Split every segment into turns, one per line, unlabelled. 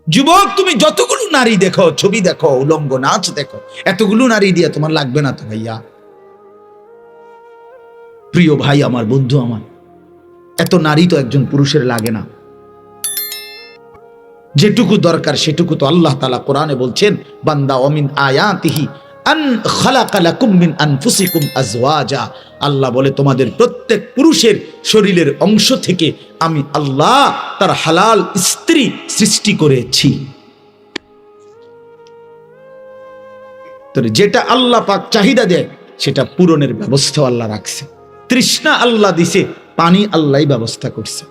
যুবক, তুমি যতগুলো নারী দেখো, ছবি দেখো, উলঙ্গ নাচ দেখো, এতগুলো নারী দিয়ে তোমার লাগবে না তো ভাইয়া। প্রিয় ভাই আমার, বন্ধু আমার, এত নারী তো একজন পুরুষের লাগে না। যেটুকু দরকার সেটুকু তো আল্লাহ তাআলা কোরআনে বলছেন, বান্দা ওমিন আয়াতিহি আন খালাকা লাকুম মিন আনফুসিকুম আজওয়াজা। আল্লাহ বলে তোমাদের প্রত্যেক পুরুষের শরীরের অংশ থেকে আমি আল্লাহ তার হালাল স্ত্রী সৃষ্টি করেছি। তো যেটা আল্লাহ পাক চাহিদা দেয় সেটা পূরণের ব্যবস্থা আল্লাহ রাখছে। তৃষ্ণা আল্লাহ দিছে, পানি আল্লাহই ব্যবস্থা করছে।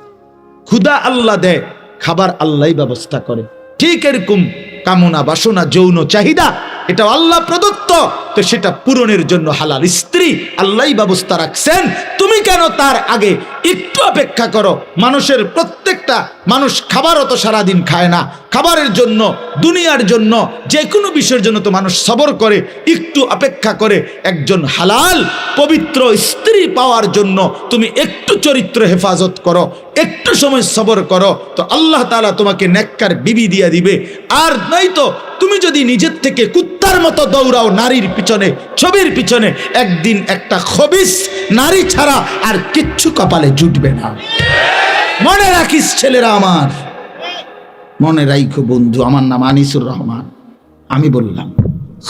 ক্ষুধা আল্লাহ দেয়, খাবার আল্লাহই ব্যবস্থা করে। ঠিক এরকম কামনা বাসনা যৌন চাহিদা এটা আল্লাহ প্রদত্ত, তো সেটা পূরণের জন্য হালাল স্ত্রী আল্লাহই ব্যবস্থা রাখছেন। তুমি কেন তার আগে একটু অপেক্ষা করো? মানুষের প্রত্যেকটা মানুষ খাবারও তো সারাদিন খায় না। খাবারের জন্য, দুনিয়ার জন্য, যে কোনো বিষয়ের জন্য তো মানুষ সবর করে, একটু অপেক্ষা করে। একজন হালাল পবিত্র স্ত্রী পাওয়ার জন্য তুমি একটু চরিত্র হেফাজত করো, একটু সময় সবর করো, তো আল্লাহ তাআলা তোমাকে নেককার বিবি দিয়ে দিবে। আর নয়তো তুমি যদি নিজের থেকে কুত্তার মতো দৌড়াও নারীর পিছনে, ছবির পিছনে, একদিন একটা খবিস নারী ছাড়া আর কিচ্ছু কপালে জুটবে না। মনে রাখিস ছেলেরা আমার, মনে রাখো বন্ধু, আমার নাম আনিসুর রহমান। আমি বললাম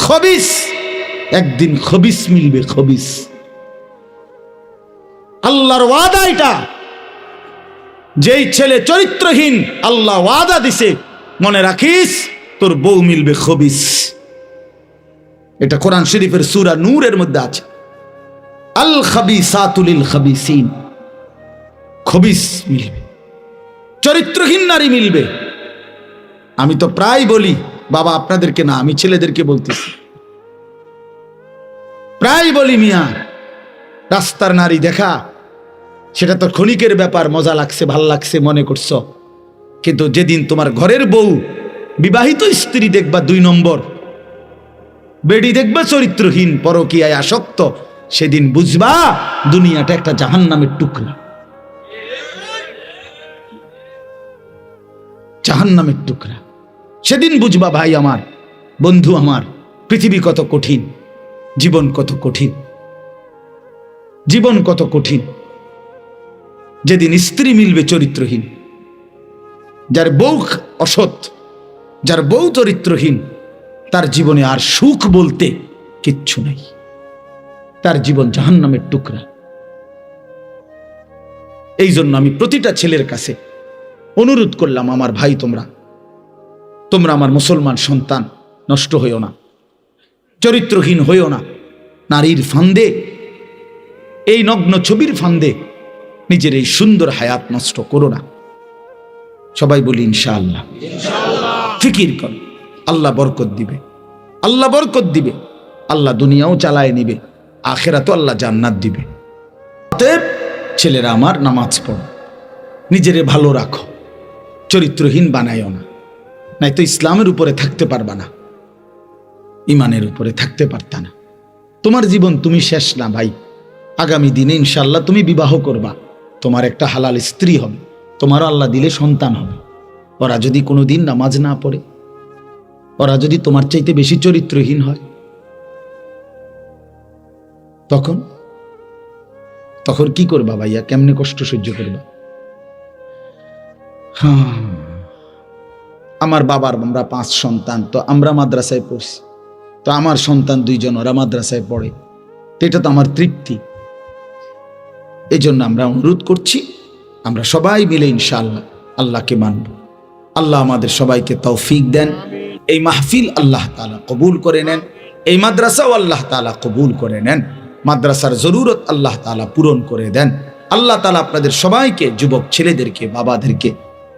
খবিস, একদিন খবিস মিলবে, খবিস। আল্লাহর ওয়াদা এটা। যেই ছেলে চরিত্রহীন, আল্লাহ ওয়াদা দিছে, মনে রাখিস তোর বউ মিলবে খবিস। এটা কোরআন শরীফের সূরা নূরের মধ্যে আছে। আল খাবিসাতু লিল খাবিসিন, খবিস মিলবে, চরিত্রহীন নারী মিলবে। আমি তো প্রায় বলি, বাবা আপনাদেরকে না, আমি ছেলেদেরকে বলতেছি, প্রায় বলি, মিয়া রাস্তার নারী দেখা সেটা তো ক্ষণিকের ব্যাপার, মজা লাগছে, ভাল লাগছে মনে করছো, কিন্তু যেদিন তোমার ঘরের বউ, বিবাহিত স্ত্রী দেখবা 2 নম্বর, বেডি দেখবা চরিত্রহীন, পরকীয়ায় আসক্ত, সেদিন বুঝবা দুনিয়াটা একটা জাহান্নামের টুকরা, জাহান্নামের টুকরা। সেদিন বুঝবা ভাই আমার, বন্ধু আমার, পৃথিবী কত কঠিন, জীবন কত কঠিন, জীবন কত কঠিন। যেদিন স্ত্রী মিলবে চরিত্রহীন, যার বউ অসৎ, যার বউ চরিত্রহীন, তার জীবনে আর সুখ বলতে কিচ্ছু নাই, তার জীবন জাহান্নামের টুকরা। এই জন্য আমি প্রতিটা ছেলের কাছে অনুরোধ করলাম, আমার ভাই, তোমরা আমার মুসলমান সন্তান, নষ্ট হইও না, চরিত্রহীন হইও না। নারীর ফান্দে, এই নগ্ন ছবির ফান্দে নিজের এই সুন্দর হায়াত নষ্ট করো না। সবাই বলি ইনশাআল্লাহ। ফিকির কর, আল্লাহ বরকত দিবে, আল্লাহ বরকত দিবে, আল্লাহ দুনিয়াও চালায় নিবে, আখিরাতেও আল্লাহ জান্নাত দিবে। অতএব ছেলেরা আমার, নামাজ পড়ো, নিজেরে ভালো রাখো, চরিত্রহীন বানাইও না, নাই তো ইসলামের উপরে থাকতে পারবা না, ইমানের উপরে থাকতে পারতা না। তোমার জীবন তুমি শেষ না ভাই। আগামী দিনে ইনশাআল্লাহ তুমি বিবাহ করবা, তোমার একটা হালাল স্ত্রী হবে, তোমারও আল্লাহ দিলে সন্তান হবে। ওরা যদি কোনোদিন নামাজ না পড়ে, ওরা যদি তোমার চাইতে বেশি চরিত্রহীন হয়, তখন কি করবা ভাইয়া? কেমনে কষ্ট সহ্য করবা? আমার বাবার, আমরা 5 সন্তান, তো আমরা মাদ্রাসায় পড়ছি, তো আমার সন্তান 2 জন, ওরা মাদ্রাসায় পড়ে, তো এটা তো আমার তৃপ্তি। এই জন্য আমরা অনুরোধ করছি, আমরা সবাই মিলে ইনশাআল্লাহ আল্লাহকে মানব। আল্লাহ আমাদের সবাইকে তৌফিক দেন। এই মাহফিল আল্লাহ তাআলা কবুল করে নেন, এই মাদ্রাসাও আল্লাহ তাআলা কবুল করে নেন, মাদ্রাসার জরুরত আল্লাহ তাআলা পূরণ করে দেন। আল্লাহ তাআলা আপনাদের সবাইকে, যুবক ছেলেদেরকে, বাবাদেরকে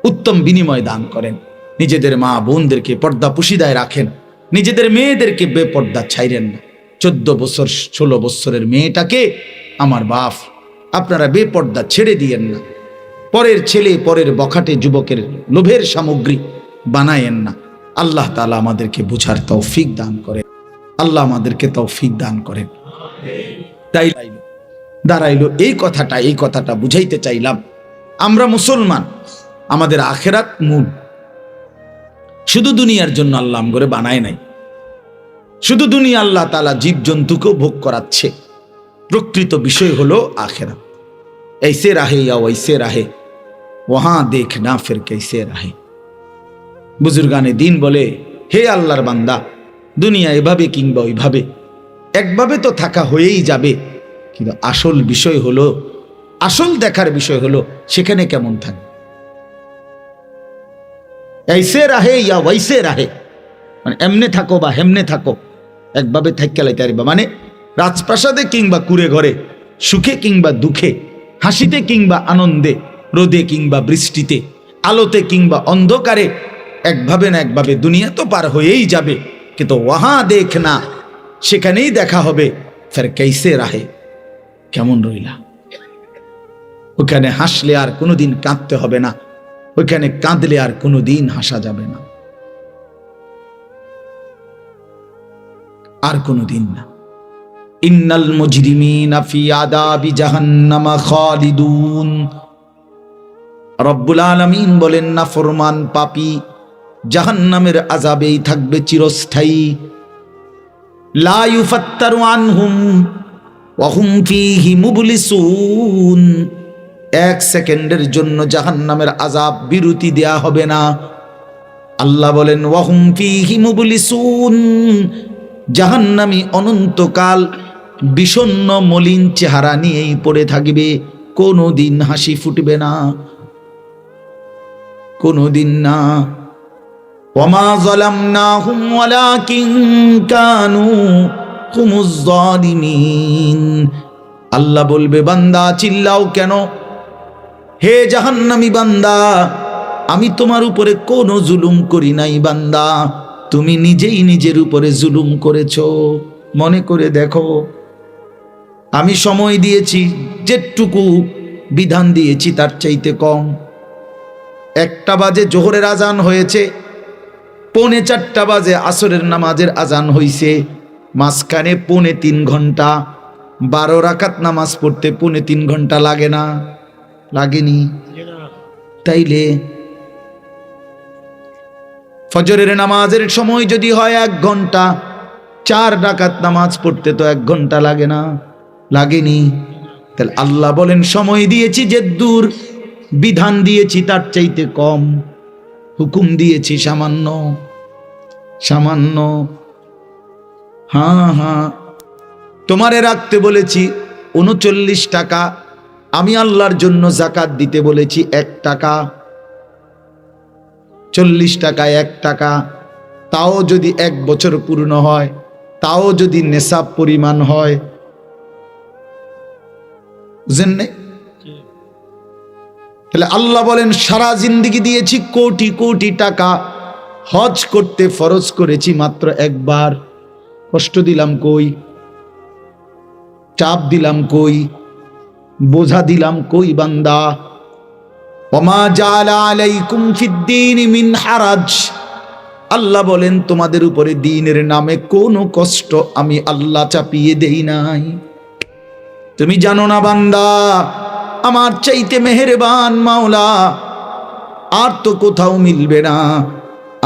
উত্তম বিনিময় দান করেন। নিজেদের মা বোনদেরকে পর্দা পুশিদায় রাখেন, নিজেদের মেয়েদেরকে বেপর্দা ছাইরেন না। 14 বছর 16 বছরের মেয়েটাকে আমার বাপ আপনারা বেপর্দা ছেড়ে দিয়েন না। পরের ছেলে, পরের বখাটে যুবকের লোভের সামগ্রী বানায়েন না। আল্লাহ তাআলা আমাদেরকে বুঝার তৌফিক দান করেন, আল্লাহ আমাদেরকে তৌফিক দান করেন। তাই দাঁড়াইলো এই কথাটা বুঝাইতে চাইলাম। আমরা মুসলমান, আমাদের আখিরাত মূল। শুধু দুনিয়ার জন্য আল্লাহ আমগরে বানায় নাই, শুধু দুনিয়া আল্লাহ তাআলা জীবজন্তুকেও ভোগ করাচ্ছে। প্রকৃত বিষয় হলো আখিরাত। ऐसे रहे या वैसे रहे वहां देखना फिर कैसे रहे। বুজুর্গানে দিন বলে, হে আল্লাহর বান্দা, দুনিয়া এভাবে কিংবা ওইভাবে, একভাবে তো থাকা হয়েই যাবে, কিন্তু আসল বিষয় হলো, আসল দেখার বিষয় হলো সেখানে কেমন থাকবে। ऐसे रहे या वैसे रहे মানে এমনে থাকো বা হেমনে থাকো, একভাবে থাইকা লাইতে পারবা, মানে রাজপ্রাসাদে কিংবা কুড়ে ঘরে, সুখে কিংবা দুঃখে, হাসিতে কিংবা আনন্দে, রোদে কিংবা বৃষ্টিতে, আলোতে কিংবা অন্ধকারে, একভাবে না একভাবে দুনিয়া তো পার হয়েই যাবে, কিন্তু ওয়াহা দেখনা, সেখানেই দেখা হবে ফের कैसे रहे, কেমন রইলা। ওখানে হাসলে আর কোনোদিন কাঁদতে হবে না, ওইখানে কাঁদলে আর কোনোদিন হাসা যাবে না, আর কোনোদিন না। ইন্নাল মুজরিমিনা ফি আযাবি জাহান্নামা খালিদুন। রব্বুল আলামিন বলেন, নাফরমান পাপী জাহান্নামের আযাবেই থাকবে চিরস্থায়ী। লা ইউফাত্তারু আনহুম ওয়া হুম ফীহি মুবলিসুন। এক সেকেন্ডের জন্য জাহান্নামের আযাব বিরতি দেয়া হবে না। আল্লাহ বলেন, ওয়া হুম ফীহি মুবলিসুন, জাহান্নামী অনন্তকাল বিষণ্ণ মলিন চেহারা নিয়েই পড়ে থাকবে, কোনোদিন হাসি ফুটবে না, কোনোদিন না। ওয়ামা যালামনাহুম ওয়ালাকিন কানু হুমুজ যালিমিন। আল্লাহ বলবে, বান্দা চিল্লাও কেন, হে জাহান্নামী বান্দা, আমি তোমার উপরে কোনো জুলুম করি নাই বান্দা, তুমি নিজেই নিজের উপরে জুলুম করেছো। মনে করে দেখো, আমি সময় দিয়েছি, যেটুকু বিধান দিয়েছি তার চাইতে কম। 1টা বাজে জোহরের আজান হয়েছে, 3:45 বাজে আসরের নামাজের আজান হইছে, মাঝখানে 3.5 ঘন্টা, 12 রাকাত নামাজ পড়তে 3.5 ঘন্টা লাগে না? লাগেনি? তাইলে ফজরের নামাজের সময় যদি হয় 1 ঘন্টা, 4 রাকাত নামাজ পড়তে তো 1 ঘন্টা লাগে না? লাগেনি? তাহলে আল্লাহ বলেন, সময় দিয়েছি যে দূর, বিধান দিয়েছি তার চাইতে কম, হুকুম দিয়েছি সামান্য সামান্য। হ্যাঁ হ্যাঁ, তোমারে রাখতে বলেছি 39 টাকা, আমি আল্লাহর জন্য যাকাত দিতে বলেছি 1 টাকা। 40 টাকায় 1 টাকা, তাও যদি 1 বছর পূর্ণ হয়, তাও যদি নেশাব পরিমাণ হয়, বুঝেন না? তাহলে আল্লাহ বলেন, সারা জিন্দেগি দিয়েছি কোটি কোটি টাকা, হজ করতে ফরজ করেছি মাত্র 1 বার। কষ্ট দিলাম কই? চাপ দিলাম কই? বোঝা দিলাম কই বান্দা? ওমা জাআলা আলাইকুম ফিদ্দীন মিন হারাজ। আল্লাহ বলেন, তোমাদের উপরে দ্বীনের নামে কোনো কষ্ট আমি আল্লাহ চাপিয়ে দেই নাই। তুমি জানো না বান্দা, আমার চাইতে মেহেরবান মাওলা আর তো কোথাও মিলবে না।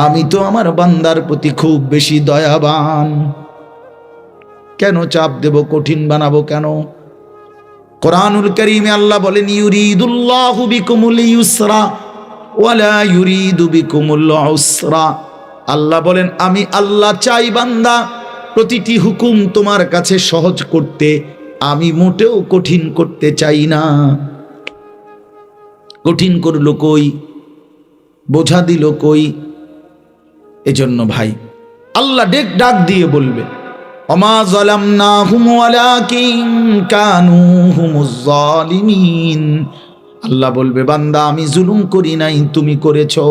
আমি তো আমার বান্দার প্রতি খুব বেশি দয়াবান। কেন চাপ দেব, কঠিন বানাবো কেন? কোরআনুল কারীমে আল্লাহ বলেন, ইউরিদুল্লাহু বিকুমুল ইউসরা ওয়ালা ইউরিদু বিকুমুল উসরা। আল্লাহ বলেন, আমি আল্লাহ চাই বান্দা প্রতিটি হুকুম তোমার কাছে সহজ করতে, আমি মোটেও কঠিন করতে চাই না। কঠিন করলো কই? বোঝা দিল কই? এজন্য ভাই, আল্লাহ ডাক দিয়ে বলবে, ওমা যালামনাহুম ওয়ালাকিন কানু হুমুজ যালিমিন। আল্লাহ বলবে, বান্দা আমি জুলুম করি নাই, তুমি করেছো,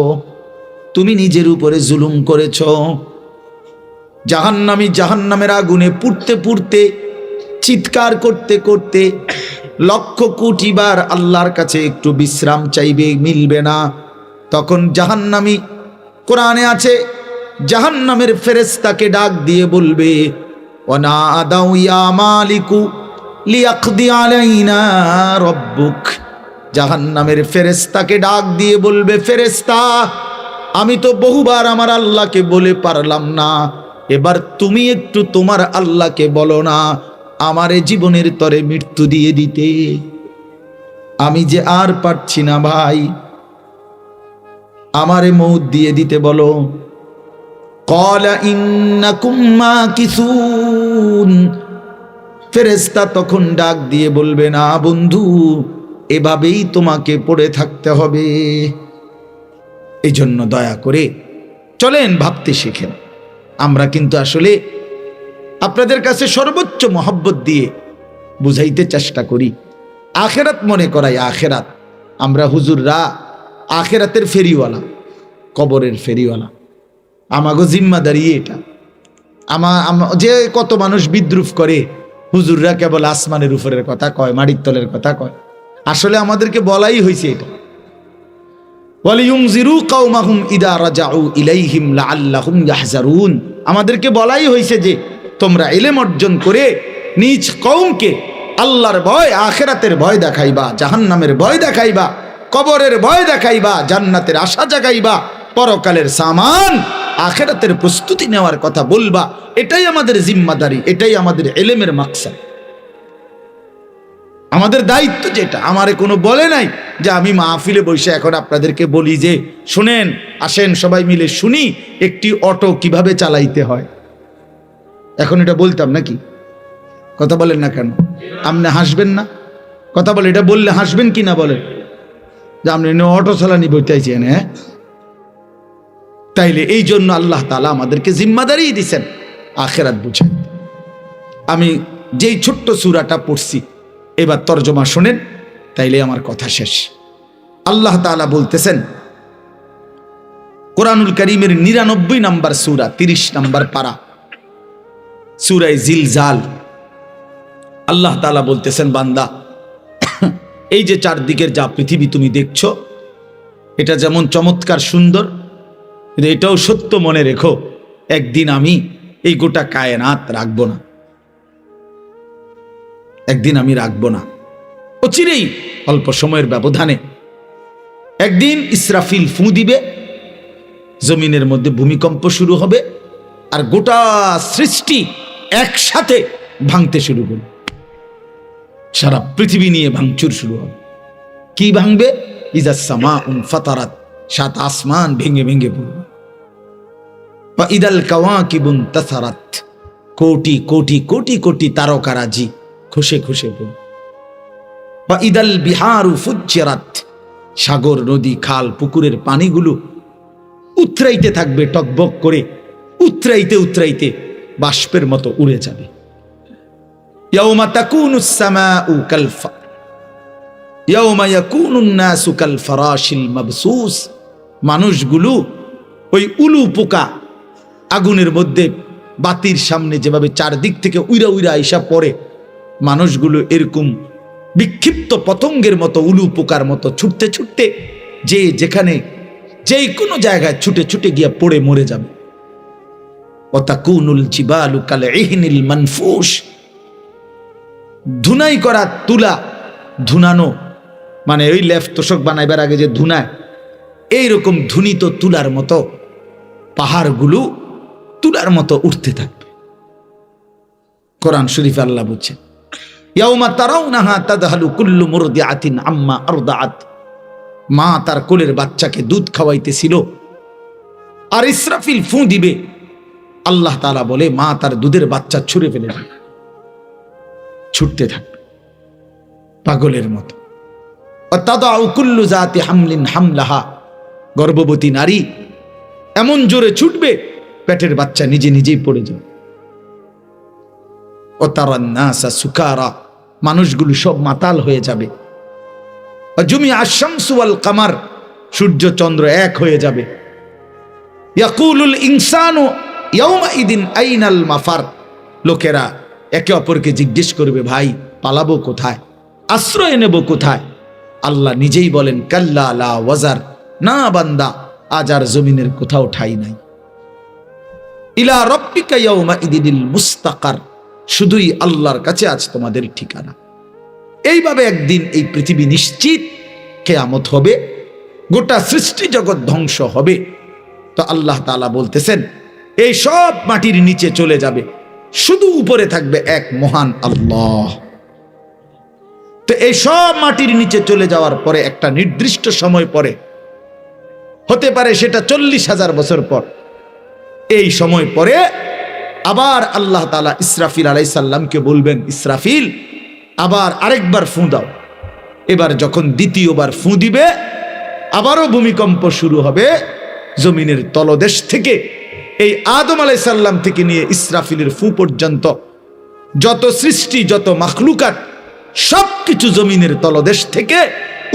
তুমি নিজের উপরে জুলুম করেছো। জাহান্নামী জাহান্নামের আগুনে পুড়তে পুড়তে, চিৎকার করতে করতে, লক্ষ কোটি বার আল্লাহর কাছে একটু বিশ্রাম চাইবে, মিলবে না। তখন জাহান্নামী, কোরআনে আছে, জাহান্নামের ফেরেশতাকে ডাক দিয়ে বলবে, ওয়ানাদাউ ইয়া মালিকু লিয়াকদি আলাইনা রাব্বুক। জাহান্নামের ফেরেশতাকে ডাক দিয়ে বলবে, ফেরেশতা আমি তো বহুবার আমার আল্লাহকে বলে পারলাম না, এবার তুমি একটু তোমার আল্লাহকে বলো না আমারে জীবনের তরে মৃত্যু দিয়ে দিতে। আমি যে আর পারছি না ভাই, আমারে মৌত দিয়ে দিতে বলো। ক্বালা ইন্নাকুম মাকিসুন, ফেরেশতা তখন ডাক দিয়ে বলবে, না বন্ধু, এভাবেই তোমাকে পড়ে থাকতে হবে। এই জন্য দয়া করে চলেন ভাবতে শিখেন। আমরা কিন্তু আসলে আপনাদের কাছে সর্বোচ্চ মহব্বত দিয়ে বুঝাইতে চেষ্টা করি, আখেরাত মনে করাই আখেরাত। আমরা হুজুররা আখেরাতের ফেরিওয়ালা, কবরের ফেরিওয়ালা। আমাগো জিম্মাদারি এটা। যে কত মানুষ বিদ্রুপ করে হুজুররা কেবল আসমানের উপরের কথা কয়, মাটির তলের কথা কয়। আসলে আমাদেরকে বলাই হয়েছে এটা, ওয়ালিয়ুনজিরু কওমাহুম ইদা রাজাউ ইলাইহিম লাআল্লাহুম ইয়াহজারুন। আমাদেরকে বলাই হয়েছে যে তোমরা ইলম অর্জন করে নিজ কওমকে আল্লাহর ভয়, আখিরাতের ভয় দেখাইবা, জাহান্নামের ভয় দেখাইবা, কবরের ভয় দেখাইবা, জান্নাতের আশা জাগাইবা, পরকালের সামান আখিরাতের প্রস্তুতি নেওয়ার কথা বলবা। এটাই আমাদের জিম্মাদারি, এটাই আমাদের ইলমের মাকসাদ, আমাদের দায়িত্ব। যেটা আমারে কোনো বলে নাই যে আমি মাহফিলে বসে এখন আপনাদেরকে বলি যে শুনেন, আসেন সবাই মিলে শুনি একটি অটো কিভাবে চালাইতে হয়। এখন এটা বলতাম নাকি? কথা বলেন না কেন? আপনি হাসবেন না? কথা বলে, এটা বললে হাসবেন কি না বলেন? যে আপনি অটো চালানি বলতেছেন। হ্যাঁ, তাইলে এই জন্য আল্লাহ তাআলা আমাদেরকে জিম্মাদারি দিয়েছেন আখিরাত বুঝেন। আমি যেই ছোট্ট সূরাটা পড়ছি এবার তরজমা শুনেন, তাইলে আমার কথা শেষ। আল্লাহ তাআলা বলতেছেন কোরআনুল কারীমের 99 নম্বর সূরা, 30 নম্বর পারা, সূরা জিলজাল। আল্লাহ তাআলা বলতেছেন, বান্দা, এই যে চারদিকের যা পৃথিবী তুমি দেখছো, এটা যেমন চমৎকার সুন্দর, কিন্তু এটাও সত্য মনে রেখো, একদিন আমি এই গোটা কায়নাত রাখবো না, একদিন আমি রাখবো না। অচিরেই অল্প সময়ের ব্যবধানে একদিন ইসরাফিল ফু দিবে, জমিনের মধ্যে ভূমিকম্প শুরু হবে, আর গোটা সৃষ্টি একসাথে ভাঙতে শুরু করবে। সারা পৃথিবী নিয়ে ভাঙচুর শুরু হবে। কি ভাঙবে? ইজাস সামাউন ফাতারাত, সাত আসমান ভেঙে ভেঙে পড়বে। বা ইদাল কাওয়াকিবুন তাসারাত, কোটি কোটি কোটি কোটি তারকারাজি খুশে খুশে পড়বে। বা ইদাল বিহারু ফুজ্জিরাত, সাগর নদী খাল পুকুরের পানিগুলো উতরাইতে থাকবে টকবক করে, উতরাইতে উতরাইতে বাষ্পের মতো উড়ে যাবে। ইয়াউমা তাকুনুস সামাউ ইয়াউমা ইয়াকুনুন নাসু কাল ফারাশিল মাবসুস, মানুষগুলো ওই উলু পোকা আগুনের মধ্যে বাতির সামনে যেভাবে চারদিক থেকে উইরা উইরা আইসা পড়ে, মানুষগুলো এরকম বিক্ষিপ্ত পতঙ্গের মতো, উলু পোকার মতো ছুটতে ছুটতে যে যেখানে যেই কোনো জায়গায় ছুটে ছুটে গিয়া পড়ে মরে যাবে। ওয়াতাকুনুল জিবালু কাল ইহনিল মানফুশ, ধুনাই করা তুলা, ধুনানো মানে ওই লেফ তোষক বানাইবার আগে যে ধুনায়, এইরকম ধুনিত তুলার মতো পাহাড়গুলো তুলার মতো উঠতে থাকবে। কোরআন শরীফে আল্লাহ বলছেন, ইয়াউমা তারাউনাহা তাদহালু কুল্লু মুরদিআতিন আম্মা আরদাআত, মা তার কোলের বাচ্চাকে দুধ খাওয়াইতেছিল, আর ইসরাফিল ফু দিবে। আল্লাহ তাআলা বলে মা তার দুধের বাচ্চা ছুঁড়ে ফেলে দেবে, ছুটতে থাকবে পাগলের মতো। তাদাউ কুল্লু জাতি হামলিন হামলাহা, গর্ভবতী নারী এমন জোরে ছুটবে পেটের বাচ্চা নিজে নিজেই পড়ে যাবে। ওয়াতারান নাসা সুকারা, মানুষগুলো সব মাতাল হয়ে যাবে। জুমিআ আশ-শামসু ওয়াল কামার, সূর্য চন্দ্র এক হয়ে যাবে। ইয়াকুলুল ইনসানু ইয়াউমাইদিন আইনাল মাফার, লোকেরা একে অপরকে জিজ্ঞেস করবে, ভাই পালাবো কোথায়, আশ্রয় নেব কোথায়? আল্লাহ নিজেই বলেন, কাল্লা লা ওয়াজার, না বান্দা, আজ আর জমিনের কোথাও ঠাই নাই। ইলা রাব্বিকা ইয়াউমাইদিনিল মুস্তাকার, শুধুই আল্লাহর কাছে আজ তোমাদের ঠিকানা। এইভাবে একদিন এই পৃথিবী নিশ্চিত কিয়ামত হবে, গোটা সৃষ্টি জগৎ ধ্বংস হবে, তো আল্লাহ তাআলা বলতেছেন এই সব মাটির নিচে চলে যাবে, শুধু উপরে থাকবে এক মহান আল্লাহ। তো এই সব মাটির নিচে চলে যাওয়ার পরে একটা নির্দিষ্ট সময় পরে, হতে পারে সেটা 40,000 বছর পর, এই সময় পরে আবার আল্লাহ তাআলা ইসরাফিল আলাইহিস সালামকে বলবেন, ইসরাফিল আবার আরেকবার ফু দাও। এবার যখন দ্বিতীয়বার ফু দিবে, আবারও ভূমিকম্প শুরু হবে জমিনের তলদেশ থেকে। এই আদম আলাইহিস সালাম থেকে নিয়ে ইসরাফিলের ফু পর্যন্ত যত সৃষ্টি, যত মাখলুকাত, সবকিছু জমিনের তলদেশ থেকে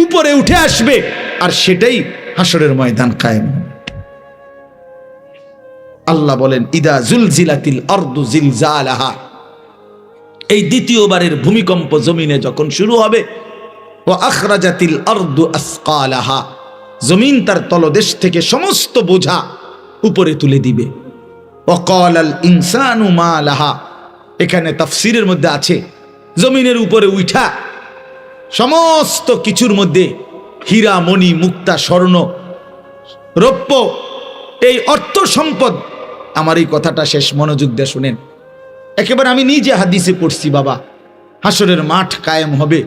উপরে উঠে আসবে, আর সেটাই হাসরের ময়দান কায়েম। আল্লাহ বলেন ইদা জুলজিলাতিল আরদু জিলজালাহা, এই দ্বিতীয়বারের ভূমিকম্প জমিনে যখন শুরু হবে, ওয়া আখরাজাতিল আরদু আসকালাহা, জমিন তার তলদেশ থেকে সমস্ত বোঝা উপরে তুলে দিবে। ওয়া ক্বালাল ইনসানু মা লাহা, এখানে তাফসীরের মধ্যে আছে জমিনের উপরে উঠা সমস্ত কিছুর মধ্যে হীরা মণি মুক্তা স্বর্ণ রৌপ্য, এই অর্থ সম্পদ। আমার এই কথাটা শেষ মনোযোগ দিয়ে শুনেন, একেবারে আমি নিজে হাদিসে পড়ছি বাবা। হাসরের মাঠ কায়েম হবে,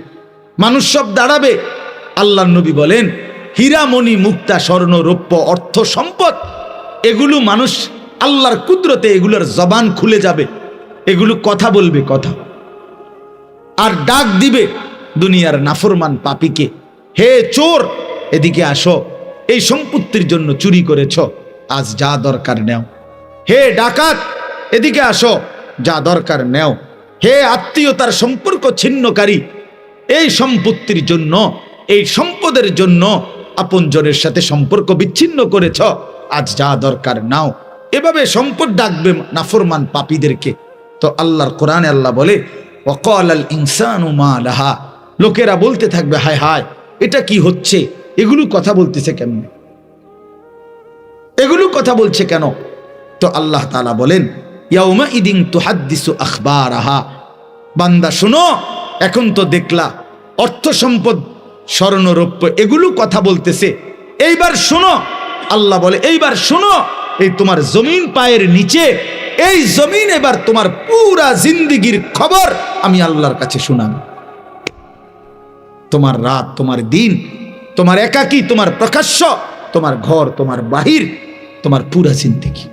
মানুষ সব দাঁড়াবে। আল্লাহর নবী বলেন হীরা মণি মুক্তা স্বর্ণ রৌপ্য অর্থ সম্পদ, এগুলো মানুষ আল্লাহর কুদরতে এগুলোর জবান খুলে যাবে, এগুলো কথা বলবে, কথা আর ডাক দিবে দুনিয়ার নাফরমান পাপীকে, হে চোর এদিকে আসো, এই সম্পত্তির জন্য চুরি করেছ, আজ যা দরকার নেও। হে ডাকাত এদিকে আসো, যা দরকার নেও। হে আত্মীয়তার সম্পর্ক ছিন্নকারী, এই সম্পত্তির জন্য, এই সম্পদের জন্য আপনজনের সাথে সম্পর্ক বিচ্ছিন্ন করেছ, আজ যা দরকার নাও। এভাবে সম্পদ ডাকবে নাফরমান পাপীদেরকে। তো আল্লাহর কোরআনে আল্লাহ বলে ওয়াকালাল ইনসানু মা লাহা, লোকেরা বলতে থাকবে হায় হায় এটা কি হচ্ছে, এগুলো কথা বলতেছে কেমনে, এগুলো কথা বলছে কেন? তো আল্লাহ তাআলা বলেন ইয়াউমা ইদিন তুহাদ্দিসু আখবারাহা, বান্দা শোনো, এখন তো দেখলা অর্থ সম্পদ স্বর্ণ রৌপ্য এগুলো কথা বলতেছে, এইবার শোনো। আল্লাহ বলে এইবার শোনো, এই তোমার জমিন পায়ের নিচে, এই জমিন এবার তোমার পুরা জিন্দেগির খবর আমি আল্লাহর কাছে শোনাবো। তোমার রাত, তোমার দিন, তোমার একাকী, তোমার প্রকাশ্য, তোমার ঘর, তোমার বাহির, তোমার পুরা জিন্দেগি,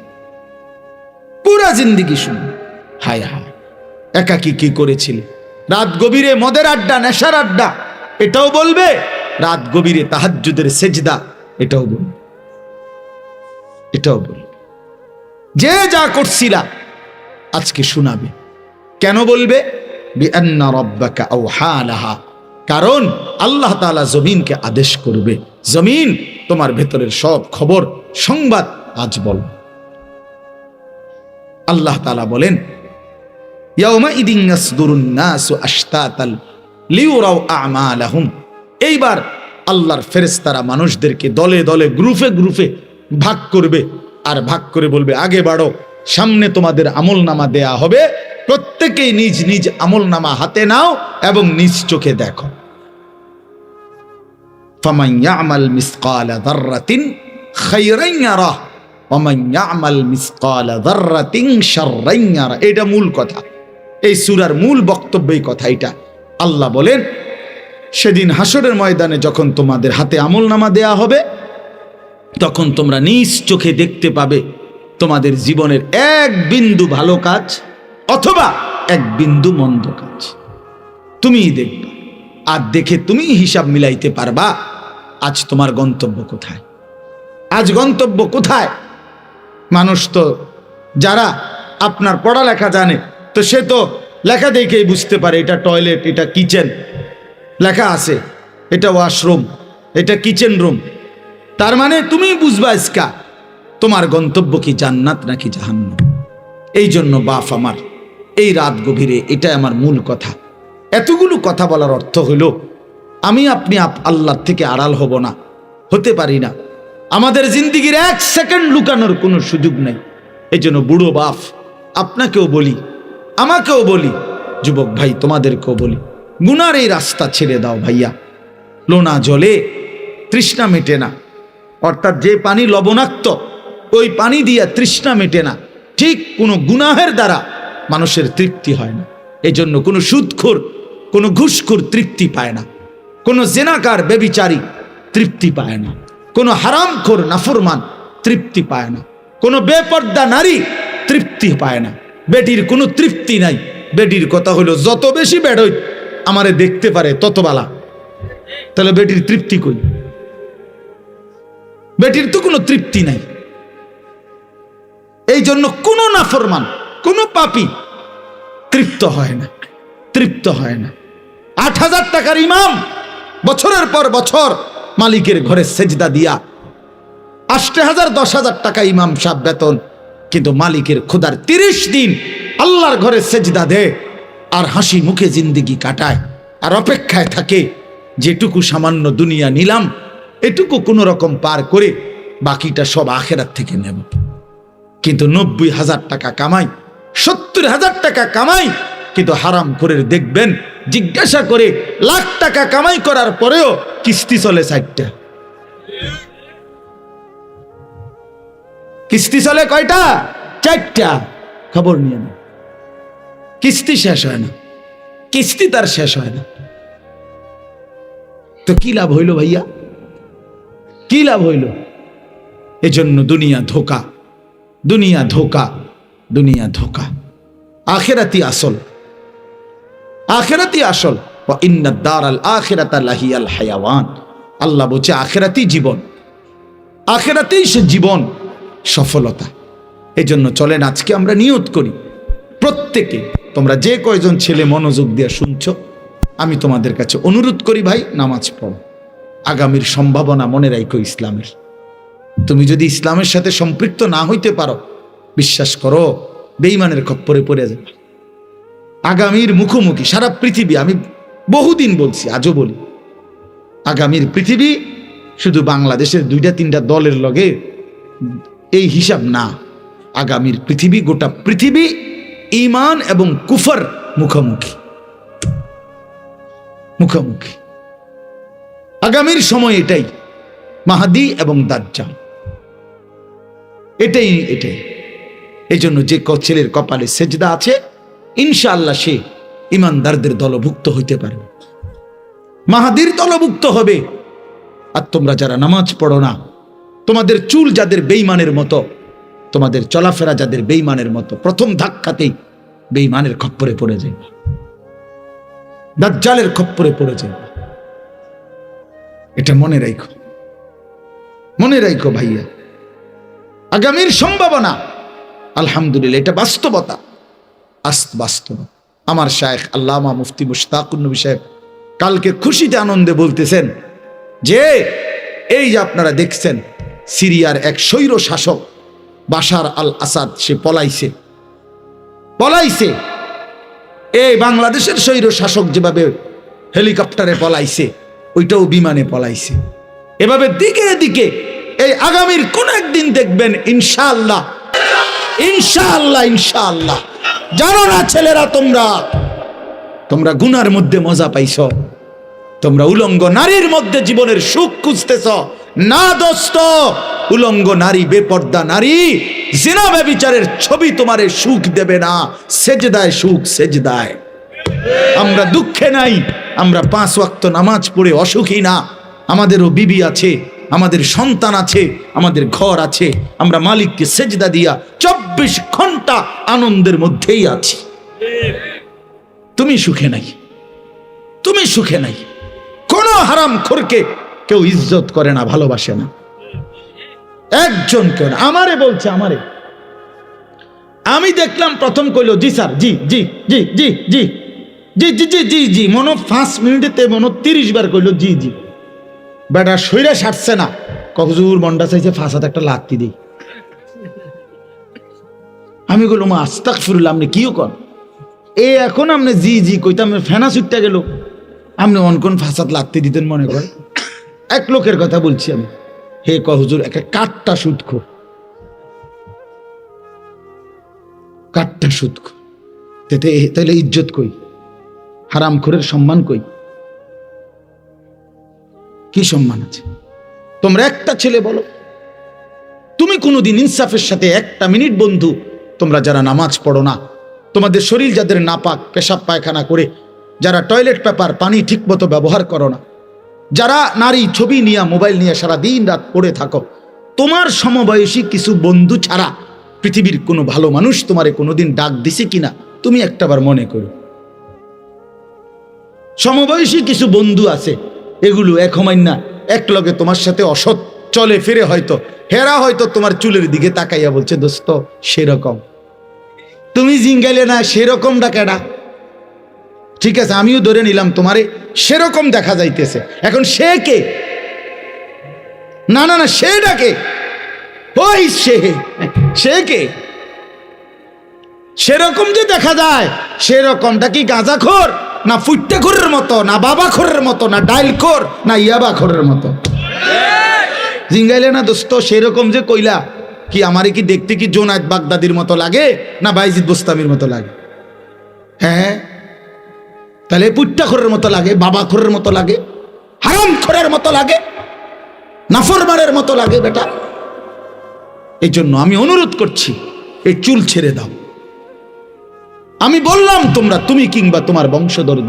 পুরা জিন্দেগি শুনো। হায় হায় একাকী কি করেছিলে, রাত গভীরে মদের আড্ডা, নেশার আড্ডা, এটাও বলবে। রাত গভীরে তাহাজ্জুদের সেজদা, এটাও বলবে, এটাও বলবে। যে যা করছিলা আজকে শোনাবে। কেন বলবে? বিআন্না রাব্বাকা আওহা লাহা, কারণ আল্লাহ তাআলা জমিনকে আদেশ করবে, জমিন তোমার ভেতরের সব খবর সংবাদ আজ বল। আল্লাহ তাআলা বলেন ইয়াউমা ইদিন ইয়াসদুরুন নাসু আশতাতাল লিউরাউ আমালাহুম, এইবার আল্লাহর ফেরেশতারা মানুষদেরকে দলে দলে, গ্রুপে গ্রুপে ভাগ করবে, আর ভাগ করে বলবে আগে বাড়ো, সামনে তোমাদের আমলনামা দেয়া হবে, প্রত্যেকেই নিজ নিজ আমলনামা হাতে নাও এবং নিজ চোখে দেখো। ফামান ইয়ামাল মিসকালা যাররাতিন খায়রান ইয়ারাহ ওয়া মান ইয়ামাল মিসকালা যাররাতিন শাররান ইয়ারাহ। এটা মূল কথা, এই সূরার মূল বক্তব্য এই কথা। এটা আল্লাহ বলেন সেদিন হাসরের ময়দানে যখন তোমাদের হাতে আমলনামা দেয়া হবে, তখন তোমরা নিজ চোখে দেখতে পাবে তোমাদের জীবনের এক বিন্দু ভালো কাজ অথবা এক বিন্দু মন্দ কাজ, তুমিই দেখবে। আর দেখে তুমি হিসাব মিলাইতে পারবা আজ তোমার গন্তব্য কোথায়, আজ গন্তব্য কোথায়। মানুষ তো যারা আপনার পড়ালেখা জানে, তো সে তো লেখা দেখেই বুঝতে পারে এটা টয়লেট, এটা কিচেন, লেখা আছে এটা ওয়াশরুম, এটা কিচেন রুম। তার মানে তুমি বুঝবা ইসকা তোমার গন্তব্য কি জান্নাত নাকি জাহান্নাম। এই জন্য বাপ আমার, এই রাত গভীরে এটা আমার মূল কথা। এতগুলো কথা বলার অর্থ হলো আমি আপনি আল্লাহর থেকে আড়াল হব না, হতে পারি না। আমাদের জিন্দেগির এক সেকেন্ড লুকানোর কোনো সুযোগ নেই। এই জন্য বুড়ো বাপ আপনাকেও বলি, আমাকেও বলি, যুবক ভাই তোমাদেরকেও বলি, গুনার এই রাস্তা ছেড়ে দাও ভাইয়া। লোনা জলে তৃষ্ণা মেটে না, অর্থাৎ যে পানি লবণাক্ত ওই পানি দিয়া তৃষ্ণা মেটে না, ঠিক কোনো গুনাহের দ্বারা মানুষের তৃপ্তি হয় না। এই জন্য কোনো সুদখোর, কোনো ঘুষখোর তৃপ্তি পায় না, কোনো জেনাকার বেবিচারী তৃপ্তি পায় না, কোনো হারামখোর নাফরমান তৃপ্তি পায় না, কোনো বেপর্দা নারী তৃপ্তি পায় না। বেটির কোনো তৃপ্তি নাই। বেটির কথা হলো যত বেশি বেড়ই আমারে দেখতে পারে তত বালা। তাহলে বেটির তৃপ্তি কই? বেটির তো কোনো তৃপ্তি নাই। এই জন্য কোনো নাফরমান, কোনো পাপী তৃপ্ত হয় না, তৃপ্ত হয় না। ৮,০০০ টাকার ইমাম বছরের পর বছর মালিকের ঘরে সেজদা দিয়া, ৮,০০০ ১০,০০০ টাকা ইমাম সাহেব বেতন, কিন্তু মালিকের খোদার ৩০ দিন আল্লাহর ঘরে সেজদা দেয় আর হাসি মুখে জিন্দেগি কাটায়, আর অপেক্ষায় থাকে যেটুকু সামান্য দুনিয়া নিলাম এটুকু কোনো রকম পার করে বাকিটা সব আখেরাত থেকে নেব। কিন্তু ৯০,০০০ টাকা কামাই, ৭০,০০০ টাকা কামাই, কিন্তু হারাম করে দেখবেন জিজ্ঞাসা করে লাখ টাকা কামাই করার পরেও কিস্তি চলে ৪টা। কিস্তি চলে কয়টা? ৪টা। খবর নিয়ে না, কিস্তি শেষ হয় না, কিস্তি তার শেষ হয় না। তো কি লাভ হইল ভাইয়া? কি লাভ হইল? এজন্য দুনিয়া ধোকা, দুনিয়া ধোকা, দুনিয়া ধোকা। আখিরাতি আসল, আখিরাতি আসল। ওয়া ইন্নাদ দারাল আখিরাতা লাহিয়াল হায়াওয়ান। আল্লাহ বলছে আখিরাতি জীবন, আখিরাতেই সে জীবন, সফলতা। এজন্য চলেন আজকে আমরা নিয়ত করি প্রত্যেকে, তোমরা যে কয়জন ছেলে মনোযোগ দিয়ে শুনছো, আমি তোমাদের কাছে অনুরোধ করি ভাই, নামাজ পড়ো। আগামীর সম্ভাবনা মনে রাখো ইসলামের। তুমি যদি ইসলামের সাথে সম্পৃক্ত না হইতে পারো, বিশ্বাস করো বেঈমানের খপ্পরে পড়ে যাবে। আগামীর মুখোমুখি সারা পৃথিবী, আমি বহুদিন বলছি, আজও বলি, আগামীর পৃথিবী শুধু বাংলাদেশের ২-৩টা দলের লগে এই হিসাব না। আগামীর পৃথিবী, গোটা পৃথিবী ঈমান এবং কুফর মুখোমুখি, মুখোমুখি। আগামীর সময় এটাই, মাহদী এবং দাজ্জাল, এটাই এটাই। এই জন্য যে ছেলের কপালে সেজদা আছে, ইনশাআল্লাহ সে ইমানদারদের দলভুক্ত হইতে পারবে, মাহাদির দলভুক্ত হবে। আর তোমরা যারা নামাজ পড়ো না, তোমাদের চুল যাদের বেঈমানের মতো, তোমাদের চলাফেরা যাদের বেঈমানের মতো, প্রথম ধাক্কাতেই বেঈমানের খপ্পরে পড়ে যাবে, দাজ্জালের খপ্পরে পড়ে যাবে। এটা মনে রাখো, মনে রাখো ভাইয়া। আগামীর সম্ভাবনা আলহামদুলিল্লাহ, এটা বাস্তবতা, বাস্তব। আমার শায়েখ আল্লামা মুফতি মুশতাকুর নবী সাহেব কালকে খুশিতে আনন্দে বলতেছেন যে এই যে আপনারা দেখছেন সিরিয়ার এক স্বৈর শাসক বাশার আল আসাদ, সে পলাইছে, পলাইছে। এই বাংলাদেশের স্বৈর শাসক যেভাবে হেলিকপ্টারে পলাইছে, ওইটাও বিমানে পলাইছে। এভাবে দিকে দিকে এই আগামীর কোন একদিন দেখবেন ইনশাআল্লাহ, ইনশাআল্লাহ, ইনশাআল্লাহ। জানো না ছেলেরা, তোমরা গুনার মধ্যে মজা পাইছ, তোমরা উলঙ্গ নারীর মধ্যে জীবনের সুখ খুঁজতেছ না দোস্ত। উলঙ্গ নারী, বেপর্দা নারী, জিনা ব্যভিচারের ছবি তোমারে সুখ দেবে না। সেজদায় সুখ, সেজদায়। আমরা দুঃখে নাই, আমরা 5 ওয়াক্ত নামাজ পড়ে অসুখী না। আমাদেরও বিবি আছে, আমাদের সন্তান আছে, আমাদের ঘর আছে। আমরা মালিককে সেজদা দিয়া 24 ঘন্টা আনন্দের মধ্যেই আছি। তুমি সুখে নাই, তুমি সুখে নাই। কোন হারাম খোরকে কেউ ইজ্জত করে না, ভালোবাসে না, একজন কেউ না। আমারে বলছে, আমারে, আমি দেখলাম প্রথম কইলো জি স্যার, জি জি জি জি জি জি জি জি জি জি, মনো 5 মিনিটেতে মনো 30 বার কইলো জি জি। বেটা শরীরে সারছে না, কখজুর মন্ডা চাইছে ফাঁসাতে একটা লাত্তি দিই। আমি বললাম আস্তাগফিরুল্লাহ, আপনি কিও কন এখন আপনি জি জি কইতাম, ফেনা ছুটতে গেল, আপনি অনকন ফাঁসাত লাত্তি দিতেন মনে করেন। এক লোকের কথা বলছি আমি, হে কহুজুর, একটা কাঠটা সুদখো, কাঠটা সুদখো, তাহলে ইজ্জত কই? হারামখোরের সম্মান কই? কি সম্মান আছে? তোমরা একটা ছেলে বলো, তুমি কোনোদিন ইনসাফের সাথে একটা মিনিট বন্ধু, তোমরা যারা নামাজ পড়ো না, তোমাদের শরীর যাদের নাপাক, পেশাব পায়খানা করে, যারা টয়লেট পেপার পানি ঠিকমতো ব্যবহার করো না, যারা নারী ছবি নিয়ে মোবাইল নিয়ে সারা দিন রাত পড়ে থাকো, তোমার সমবয়সী কিছু বন্ধু ছাড়া পৃথিবীর কোনো ভালো মানুষ তোমারে কোনোদিন ডাক দিছে কিনা তুমি একটাবার মনে করো। সমবয়সী কিছু বন্ধু আছে, এগুলো এক হমাইন্না এক লগে তোমার সাথে অসৎ চলে ফিরে, হয়তো হেরা হয়তো তোমার চুলের দিকে তাকাইয়া বলছে দোস্ত সেরকম, তুমি জিঙ্গাইলে না সেরকম ডাকাডা, ঠিক আছে আমিও ধরে নিলাম তোমারে সেরকম দেখা যাইতেছে, এখন সে কে? না না না, সে ডাকে, ওই সে কে? সেরকম যে দেখা যায়, সেরকমটা কি গাঁজাখোর, না ফুট্টাখোরের মতো, না বাবাখোরের মতো, না ডাইলখোর, না ইয়াবাখোরের মতো? জিঙ্গাইলে না দোস্ত সেরকম যে কইলা, কি আমারে কি দেখতে কি জোনায়েদ বাগদাদির মতো লাগে, না বাইজিদ বোস্তামির মতো লাগে? হ্যাঁ, তাহলে পুট্টাখোরের মতো লাগে, বাবাখোরের মতো লাগে, হারামখোরের মতো লাগে, নাফরমানের মতো লাগে বেটা। এই জন্য আমি অনুরোধ করছি, এই চুল ছেড়ে দাও। আমি বললাম তোমরা, তুমি কিংবা তোমার বংশধর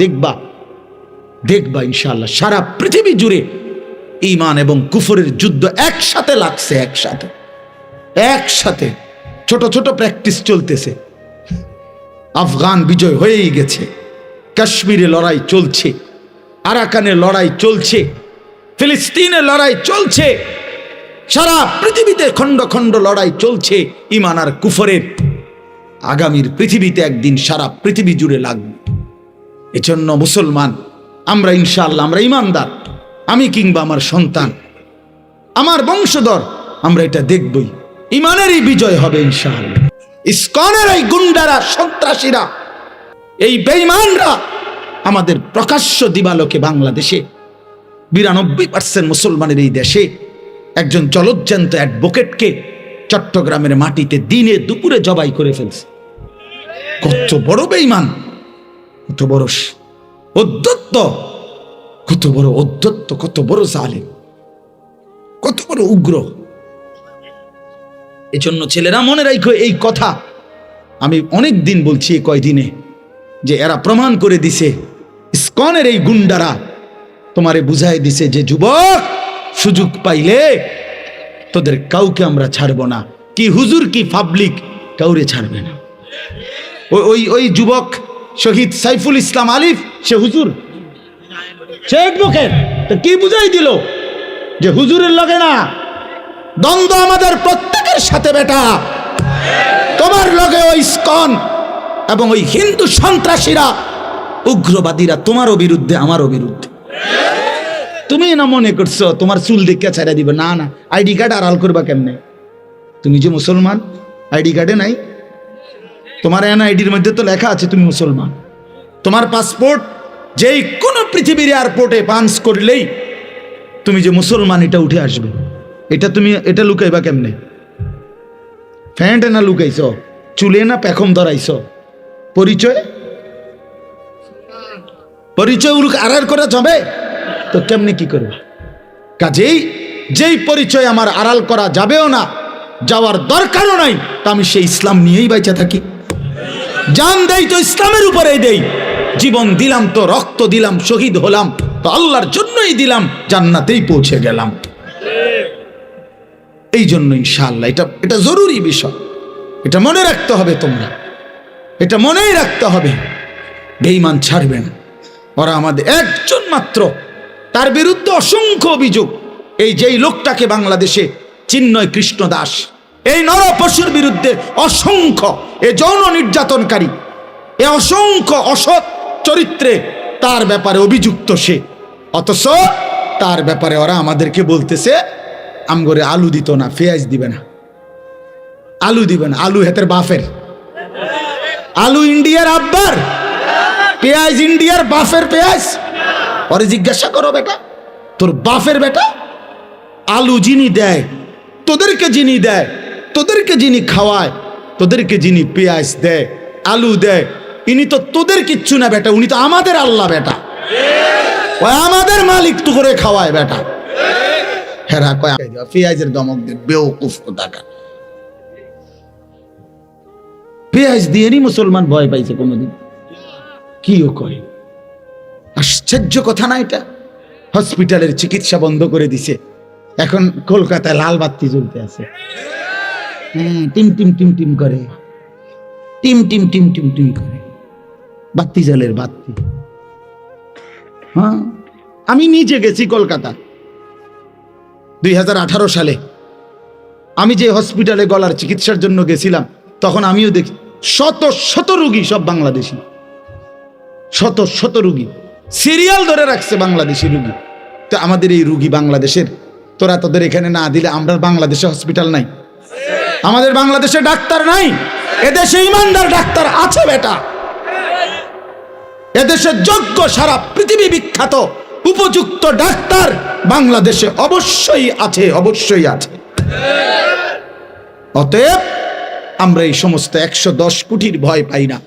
দেখবা ইনশাআল্লাহ সারা পৃথিবী জুড়ে ঈমান এবং কুফরের যুদ্ধ একসাথে লাগছে, একসাথে ছোট ছোট প্র্যাকটিস চলতেছে। আফগান বিজয় হয়েই গেছে, কাশ্মীরে লড়াই চলছে, আরাকানে লড়াই চলছে, ফিলিস্তিনে লড়াই চলছে, সারা পৃথিবীতে খণ্ড খণ্ড লড়াই চলছে ঈমান আর কুফরের। আগামীর পৃথিবীতে একদিন সারা পৃথিবী জুড়ে লাগবে। এজন্য মুসলমান আমরা ইনশাআল্লাহ, আমরা ঈমানদার, আমি কিংবা আমার সন্তান, আমার বংশধর, আমরা এটা দেখবই, ঈমানেরই বিজয় হবে ইনশাআল্লাহ। ইসকনের এই গুন্ডারা, সন্ত্রাসীরা, এই বেঈমানরা আমাদের প্রকাশ্য দিবালোকে বাংলাদেশে 92% মুসলমানের এই দেশে একজন জলজ্জান্ত অ্যাডভোকেটকে চট্টগ্রামের মাটিতে দিনে দুপুরে জবাই করে ফেলছে। কত বড় বেঈমান, কত বড় অধ্যত্ত, কত বড় অধ্যত্ত, কত বড় জালেম, কত বড় উগ্র। এজন্য ছেলেরা মনে রাখো এই কথা, আমি অনেক দিন বলছি, এই কয়দিনে যে এরা প্রমাণ করে দিছে, ইসকনের এই গুন্ডারা তোমারে বুঝাই দিছে যে যুবক, সুযোগ পাইলে তোদের কাউকে আমরা ছাড়ব না, কি হুজুর কি পাবলিক কাউরে ছাড়বে না। ওই যুবক শহীদ সাইফুল ইসলাম আলিফ, সে হুজুর, সে অ্যাডভোকেট, তো কি বুঝাই দিল যে হুজুরের লগে না, দ্বন্দ্ব আমাদের প্রত্যেকের সাথে বেটা, তোমার লগে ওই ইসকন এবং ওই হিন্দু সন্ত্রাসীরা, উগ্রবাদীরা তোমারও বিরুদ্ধে, আমারও বিরুদ্ধে। তুমি না মনে করছো তোমার চুল দেখে ছেড়ে দিবে? না না, আইডি কার্ড আড়াল করবা কেমনে? তুমি যে মুসলমান, আইডি কার্ডে নাই, তোমার এনআইডির মধ্যে তো লেখা আছে তুমি মুসলমান। তোমার পাসপোর্ট যেই কোনো পৃথিবীর এয়ারপোর্টে পাঞ্চ করলেই তুমি যে মুসলমান এটা উঠে আসবে। এটা লুকাইবা কেমনে? ফ্যান্টে না লুকাইছ, চুলে না পেখম ধরাইছ, পরিচয় আড়াল করা যাবে তো কেমনে কি করবে? কাজেই যেই পরিচয় আমার আড়াল করা যাবেও না, যাওয়ার দরকারও নাই, তা আমি সেই ইসলাম নিয়েই বাইচা থাকি। জান দেই তো ইসলামের উপরেই দেই, জীবন দিলাম তো রক্ত দিলাম, শহীদ হলাম তো আল্লাহর জন্যই দিলাম, জান্নাতেই পৌঁছে গেলাম। এই জন্য ইনশাআল্লাহ এটা জরুরি বিষয়, এটা মনে রাখতে হবে, তোমরা এটা মনেই রাখতে হবে। বেঈমান ছাড়বে না, ওরা আমাদের একজন মাত্র, তার বিরুদ্ধে অসংখ্য অভিযোগ। এই যেই লোকটাকে বাংলাদেশে চিন্ময় কৃষ্ণ দাস, এই নরপশুর বিরুদ্ধে অসংখ্য, এ যৌন নির্যাতনকারী, এ অসংখ্য অসৎ চরিত্রে তার ব্যাপারে অভিযুক্ত সে, অথচ তার ব্যাপারে ওরা আমাদেরকে বলতেছে আমগরে আলু দিত না, পেঁয়াজ দিবে না, আলু দিবে না, আলু হেতের বাফের, আলু ইন্ডিয়ার আব্বার, পেঁয়াজ ইন্ডিয়ার বাফের পেঁয়াজ। ওরে জিজ্ঞাসা করো, বেটা তোর বাফের বেটা, আলু যিনি দেয় তোদেরকে, যিনি দেয় তোদেরকে, যিনি খাওয়ায় তোদেরকে, যিনি পেঁয়াজ দেয়, আলু দেয়, ইনি তো তোদের কিচ্ছু না বেটা, উনি তো আমাদের আল্লাহ বেটা, ওই আমাদের মালিক তো করে খাওয়ায় বেটা। হ্যাঁ, বেড়া কয় পেঁয়াজের দমক দে বেওকুফ টাকা। পেঁয়াজ দিয়েনি মুসলমান ভয় পাইছে কোনোদিন? কিও কয়, আশ্চর্য কথা না এটা? হসপিটালের চিকিৎসা বন্ধ করে দিছে, এখন কলকাতায় লাল বাতি জ্বলতে আছে। টিম টিম টিম টিম করে, team team team team team করে, বাতি জ্বলের বাতি। হ্যাঁ, আমি নিজে গেছি কলকাতা 2018 সালে। আমি যে হসপিটালে গলার চিকিৎসার জন্য গেছিলাম, তখন আমিও দেখি শত শত রুগী, সব বাংলাদেশি, শত শত রুগী সিরিয়াল ধরে রাখছে, বাংলাদেশি রুগী। তো আমাদের এই রুগী বাংলাদেশের, তোরা তোদের এখানে না দিলে আমরা বাংলাদেশে হসপিটাল নাই, আমাদের বাংলাদেশে ডাক্তার নাই। এদেশে ইমানদার ডাক্তার আছে বেটা, এদেশে যোগ্য, সারা পৃথিবী বিখ্যাত উপযুক্ত ডাক্তার বাংলাদেশে অবশ্যই আছে, অবশ্যই আছে। অতএব আমরা এই সমস্ত 110 কোটির ভয় পাই না।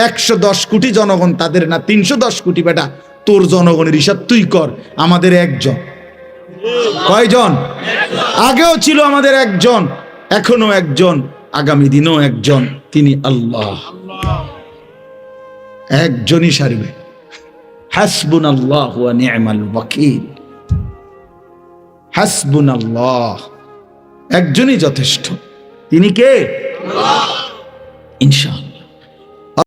110 কোটি জনগণ তাদের না, 310 কোটি বেটা। তোর জনগণের হিসাব তুই কর, আমাদের একজন। কয়জন? আগেও ছিল আমাদের একজন, এখনো একজন, আগামী দিনও একজন, তিনি আল্লাহ। একজনই সারবে। হাসবুনাল্লাহু ওয়া নি'মাল ওয়াকিল। হাসবুনাল্লাহ, একজনই যথেষ্ট। তিনি কে? আল্লাহ। ইনশাআল্লাহ।